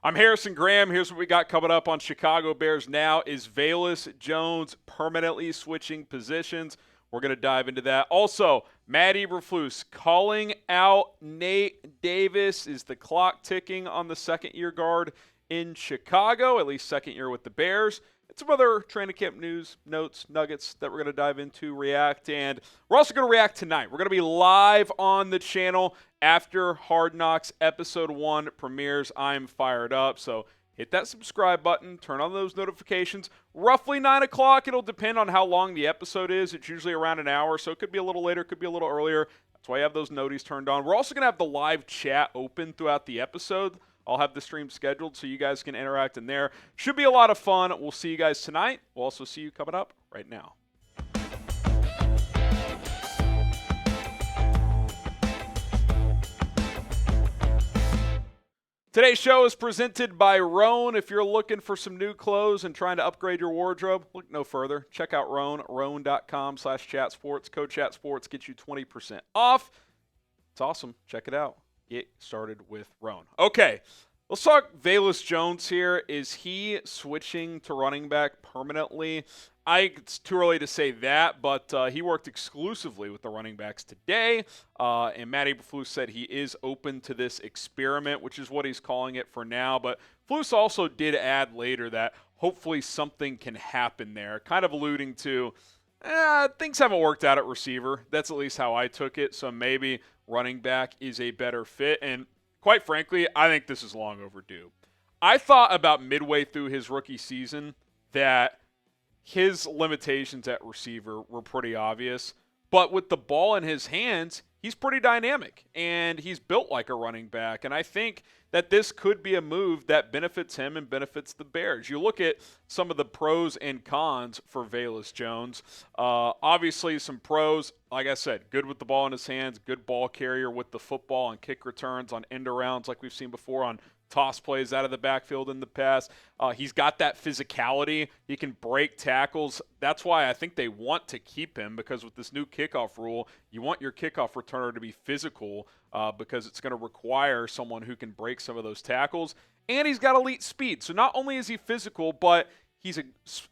I'm Harrison Graham. Here's what we got coming up on Chicago Bears Now. Is Velus Jones permanently switching positions? We're going to dive into that. Also, Matt Eberflus calling out Nate Davis. Is the clock ticking on the second-year guard in Chicago, at least second year with the Bears? And some other training camp news, notes, nuggets that we're going to dive into, react. And we're also going to react tonight. We're going to be live on the channel after Hard Knocks Episode 1 premieres. I'm fired up, so hit that subscribe button, turn on those notifications. Roughly 9 o'clock. It'll depend on how long the episode is. It's usually around an hour, so it could be a little later, could be a little earlier. That's why you have those noties turned on. We're also going to have the live chat open throughout the episode. I'll have the stream scheduled so you guys can interact in there. Should be a lot of fun. We'll see you guys tonight. We'll also see you coming up right now. Today's show is presented by Roan. If you're looking for some new clothes and trying to upgrade your wardrobe, look no further. Check out Roan, roan.com/chatsports. Code chatsports gets you 20% off. It's awesome. Check it out. Get started with Roan. Okay, let's talk Velus Jones here. Is he switching to running back permanently? It's too early to say that, but he worked exclusively with the running backs today, and Matt Eberflus said he is open to this experiment, which is what he's calling it for now. But Flus also did add later that hopefully something can happen there, kind of alluding to things haven't worked out at receiver. That's at least how I took it, so maybe running back is a better fit, and quite frankly, I think this is long overdue. I thought about midway through his rookie season that his limitations at receiver were pretty obvious, but with the ball in his hands, he's pretty dynamic, and he's built like a running back, and I think that this could be a move that benefits him and benefits the Bears. You look at some of the pros and cons for Velus Jones. Obviously, some pros, like I said, good with the ball in his hands, good ball carrier with the football on kick returns, on end arounds like we've seen before, on toss plays out of the backfield in the past. He's got that physicality. He can break tackles. That's why I think they want to keep him, because with this new kickoff rule, you want your kickoff returner to be physical because it's going to require someone who can break some of those tackles. And he's got elite speed. So not only is he physical, but he's a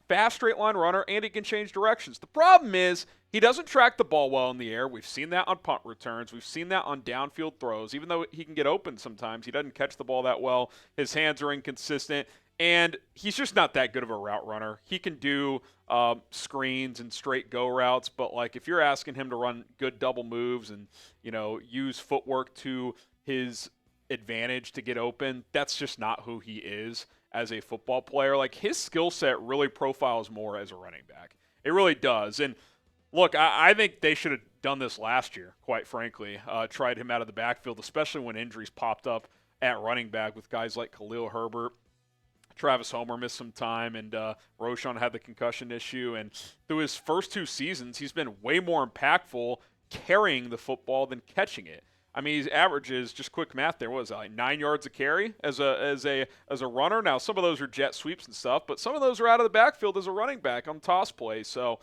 fast straight line runner, and he can change directions. The problem is he doesn't track the ball well in the air. We've seen that on punt returns. We've seen that on downfield throws. Even though he can get open sometimes, he doesn't catch the ball that well. His hands are inconsistent, and he's just not that good of a route runner. He can do screens and straight go routes, but like if you're asking him to run good double moves and use footwork to his advantage to get open, that's just not who he is as a football player. Like, his skill set really profiles more as a running back. It really does. And look, I think they should have done this last year, quite frankly. Tried him out of the backfield, especially when injuries popped up at running back with guys like Khalil Herbert. Travis Homer missed some time, and Roschon had the concussion issue. And through his first 2 seasons, he's been way more impactful carrying the football than catching it. I mean, his averages, just quick math there, was like 9 yards a carry as a runner. Now, some of those are jet sweeps and stuff, but some of those are out of the backfield as a running back on toss plays. So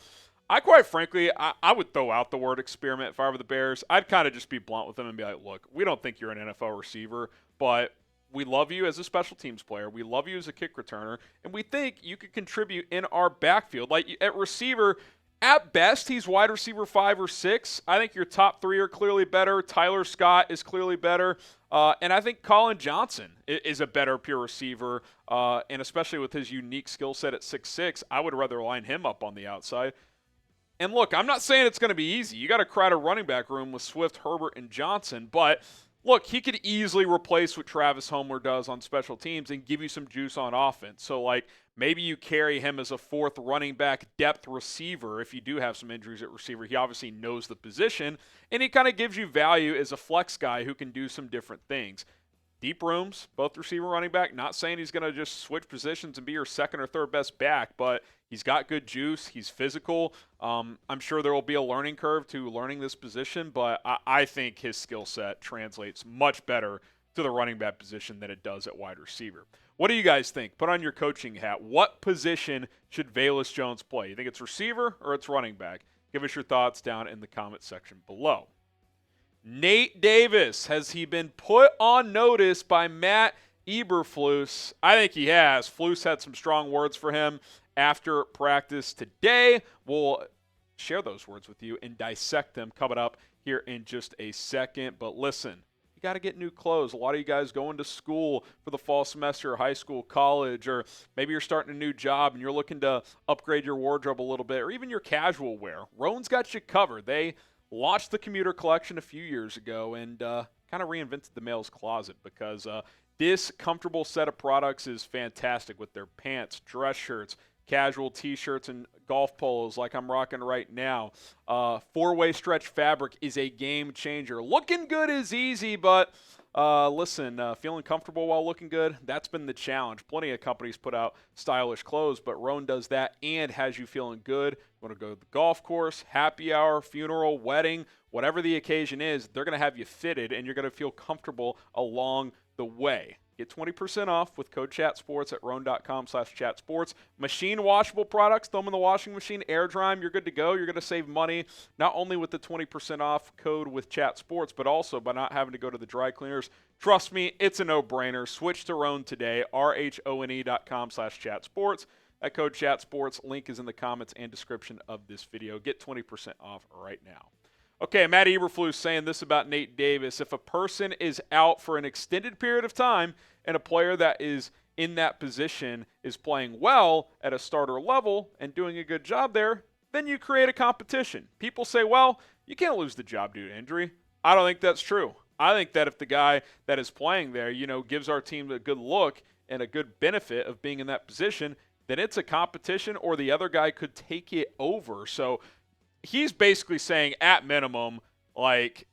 I quite frankly, I would throw out the word experiment if I were the Bears. I'd kind of just be blunt with them and be like, look, we don't think you're an NFL receiver, but we love you as a special teams player. We love you as a kick returner, and we think you could contribute in our backfield. Like, at receiver, at best, he's wide receiver 5 or 6. I think your top 3 are clearly better. Tyler Scott is clearly better. And I think Colin Johnson is a better pure receiver. And especially with his unique skill set at 6'6", I would rather line him up on the outside. And look, I'm not saying it's going to be easy. You got a crowded running back room with Swift, Herbert, and Johnson. But look, he could easily replace what Travis Homer does on special teams and give you some juice on offense. So, like, maybe you carry him as a 4th running back depth receiver if you do have some injuries at receiver. He obviously knows the position, and he kind of gives you value as a flex guy who can do some different things. Deep rooms, both receiver, running back. Not saying he's going to just switch positions and be your 2nd or 3rd best back, but he's got good juice. He's physical. I'm sure there will be a learning curve to learning this position, but I think his skill set translates much better to the running back position than it does at wide receiver. What do you guys think? Put on your coaching hat. What position should Velus Jones play? You think it's receiver or it's running back? Give us your thoughts down in the comment section below. Nate Davis, has he been put on notice by Matt Eberflus? I think he has. Flus had some strong words for him after practice today. We'll share those words with you and dissect them coming up here in just a second. But listen, you got to get new clothes. A lot of you guys going to school for the fall semester, high school, college, or maybe you're starting a new job and you're looking to upgrade your wardrobe a little bit, or even your casual wear. Roan's got you covered. They launched the commuter collection a few years ago and kind of reinvented the male's closet because this comfortable set of products is fantastic with their pants, dress shirts, casual t-shirts, and golf polos like I'm rocking right now. Four-way stretch fabric is a game changer. Looking good is easy, but listen, feeling comfortable while looking good, that's been the challenge. Plenty of companies put out stylish clothes, but Roan does that and has you feeling good. You want to go to the golf course, happy hour, funeral, wedding, whatever the occasion is, they're going to have you fitted and you're going to feel comfortable along the way. Get 20% off with code ChatSports at roan.com/chatsports. Machine washable products, throw them in the washing machine, air dry them, you're good to go. You're going to save money not only with the 20% off code with ChatSports, but also by not having to go to the dry cleaners. Trust me, it's a no-brainer. Switch to Roan today, RHONE.com/chatsports. That code ChatSports, link is in the comments and description of this video. Get 20% off right now. Okay, Matt Eberflus saying this about Nate Davis. If a person is out for an extended period of time and a player that is in that position is playing well at a starter level and doing a good job there, then you create a competition. People say, well, you can't lose the job due to injury. I don't think that's true. I think that if the guy that is playing there, gives our team a good look and a good benefit of being in that position, then it's a competition or the other guy could take it over. So he's basically saying, at minimum, like,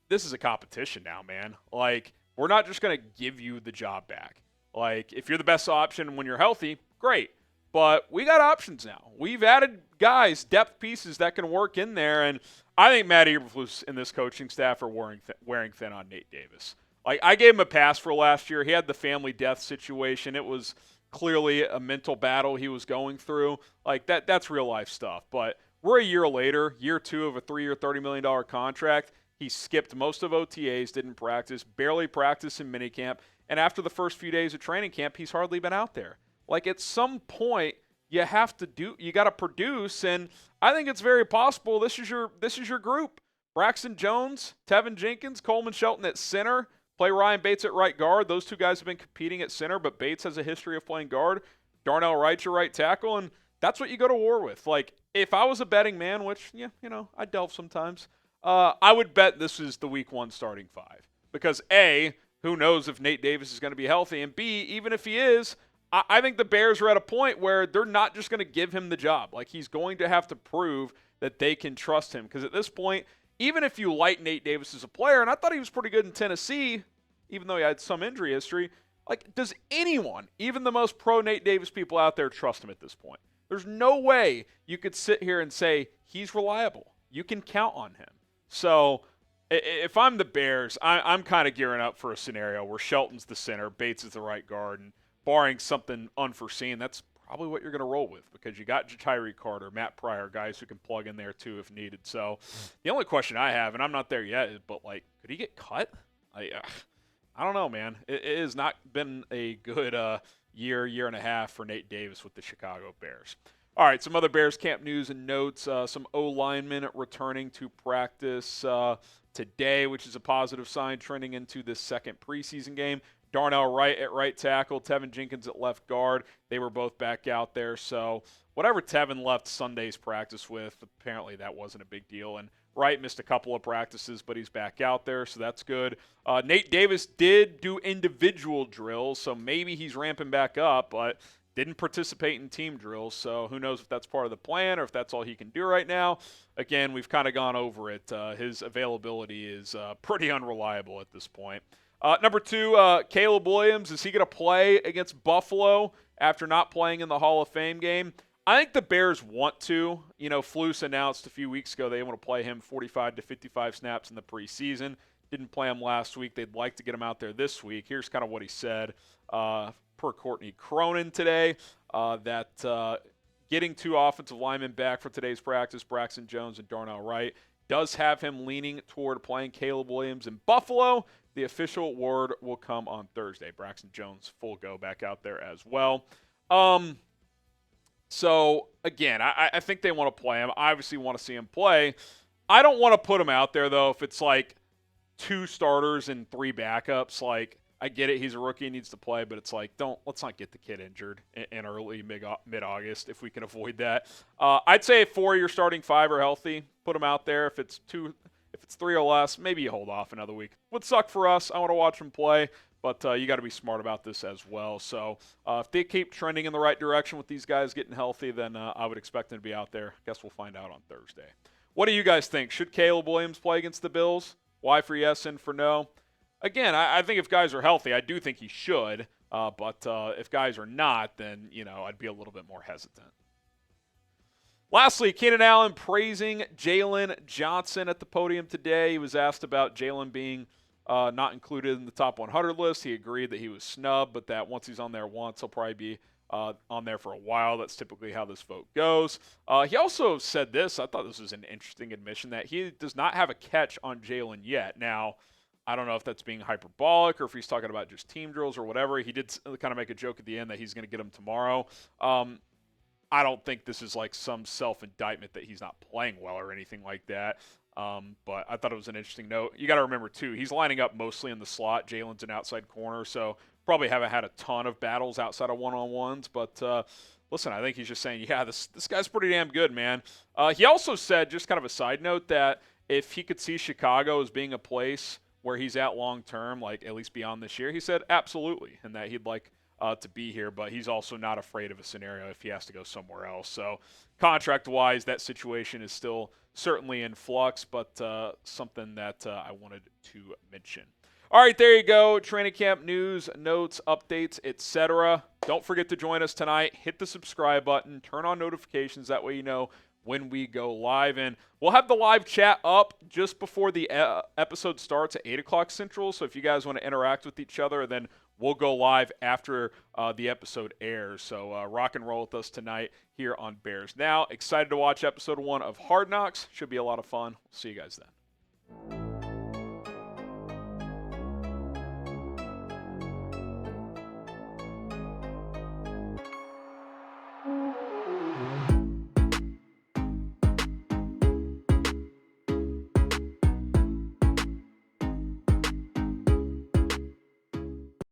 this is a competition now, man. Like, we're not just going to give you the job back. Like, if you're the best option when you're healthy, great. But we got options now. We've added guys, depth pieces that can work in there. And I think Matt Eberflus and this coaching staff are wearing thin on Nate Davis. Like, I gave him a pass for last year. He had the family death situation. It was clearly a mental battle he was going through. Like, that's real life stuff. But we're a year later, year two of a 3-year, $30 million contract. He skipped most of OTAs, didn't practice, barely practiced in minicamp. And after the first few days of training camp, he's hardly been out there. Like, at some point, you got to produce. And I think it's very possible this is your group. Braxton Jones, Teven Jenkins, Coleman Shelton at center. Play Ryan Bates at right guard. Those two guys have been competing at center, but Bates has a history of playing guard. Darnell Wright, your right tackle, and that's what you go to war with. Like, if I was a betting man, which, I delve sometimes, I would bet this is the week one starting five. Because A, who knows if Nate Davis is going to be healthy, and B, even if he is, I think the Bears are at a point where they're not just going to give him the job. Like, he's going to have to prove that they can trust him. Because at this point, even if you like Nate Davis as a player, and I thought he was pretty good in Tennessee, even though he had some injury history, like, does anyone, even the most pro-Nate Davis people out there, trust him at this point? There's no way you could sit here and say he's reliable. You can count on him. So if I'm the Bears, I'm kind of gearing up for a scenario where Shelton's the center, Bates is the right guard, and barring something unforeseen, that's probably what you're going to roll with because you got Tyree Carter, Matt Pryor, guys who can plug in there too if needed. So the only question I have, and I'm not there yet, is, but, like, could he get cut? I don't know, man. It has not been a good year and a half for Nate Davis with the Chicago Bears. All right, some other Bears camp news and notes. Some O-linemen returning to practice today, which is a positive sign trending into this second preseason game. Darnell Wright at right tackle, Teven Jenkins at left guard. They were both back out there. So whatever Teven left Sunday's practice with, apparently that wasn't a big deal. And Wright missed a couple of practices, but he's back out there, so that's good. Nate Davis did do individual drills, so maybe he's ramping back up, but didn't participate in team drills, so who knows if that's part of the plan or if that's all he can do right now. Again, we've kind of gone over it. His availability is pretty unreliable at this point. Number two, Caleb Williams, is he going to play against Buffalo after not playing in the Hall of Fame game? I think the Bears want to. Flus announced a few weeks ago they want to play him 45 to 55 snaps in the preseason. Didn't play him last week. They'd like to get him out there this week. Here's kind of what he said per Courtney Cronin today, that getting two offensive linemen back for today's practice, Braxton Jones and Darnell Wright, does have him leaning toward playing Caleb Williams in Buffalo. The official word will come on Thursday. Braxton Jones, full go back out there as well. So, again, I think they want to play him. I obviously want to see him play. I don't want to put him out there, though, if it's like 2 starters and 3 backups. Like, I get it, he's a rookie, he needs to play, but it's like, let's not get the kid injured in early mid-August if we can avoid that. I'd say if 4 of your starting 5 are healthy, put him out there. If it's 3 or less, maybe you hold off another week. Would suck for us. I want to watch him play, but you got to be smart about this as well. So if they keep trending in the right direction with these guys getting healthy, then I would expect them to be out there. Guess we'll find out on Thursday. What do you guys think? Should Caleb Williams play against the Bills? Y for yes and for no? Again, I think if guys are healthy, I do think he should. But if guys are not, then, I'd be a little bit more hesitant. Lastly, Keenan Allen praising Jaylen Johnson at the podium today. He was asked about Jaylen being not included in the top 100 list. He agreed that he was snubbed, but that once he's on there once, he'll probably be on there for a while. That's typically how this vote goes. He also said this. I thought this was an interesting admission, that he does not have a catch on Jaylen yet. Now, I don't know if that's being hyperbolic or if he's talking about just team drills or whatever. He did kind of make a joke at the end that he's going to get him tomorrow. I don't think this is like some self-indictment that he's not playing well or anything like that. But I thought it was an interesting note. You got to remember, too, he's lining up mostly in the slot. Jaylen's an outside corner, so probably haven't had a ton of battles outside of one-on-ones. But, listen, I think he's just saying, yeah, this guy's pretty damn good, man. He also said, just kind of a side note, that if he could see Chicago as being a place where he's at long-term, like at least beyond this year, he said absolutely, and that he'd like to be here, but he's also not afraid of a scenario if he has to go somewhere else. So contract-wise, that situation is still certainly in flux, but something that I wanted to mention. All right, there you go. Training camp news, notes, updates, etc. Don't forget to join us tonight. Hit the subscribe button. Turn on notifications. That way you know when we go live. And we'll have the live chat up just before the episode starts at 8 o'clock Central. So if you guys want to interact with each other, then we'll go live after the episode airs. So rock and roll with us tonight here on Bears Now. Excited to watch episode 1 of Hard Knocks. Should be a lot of fun. See you guys then.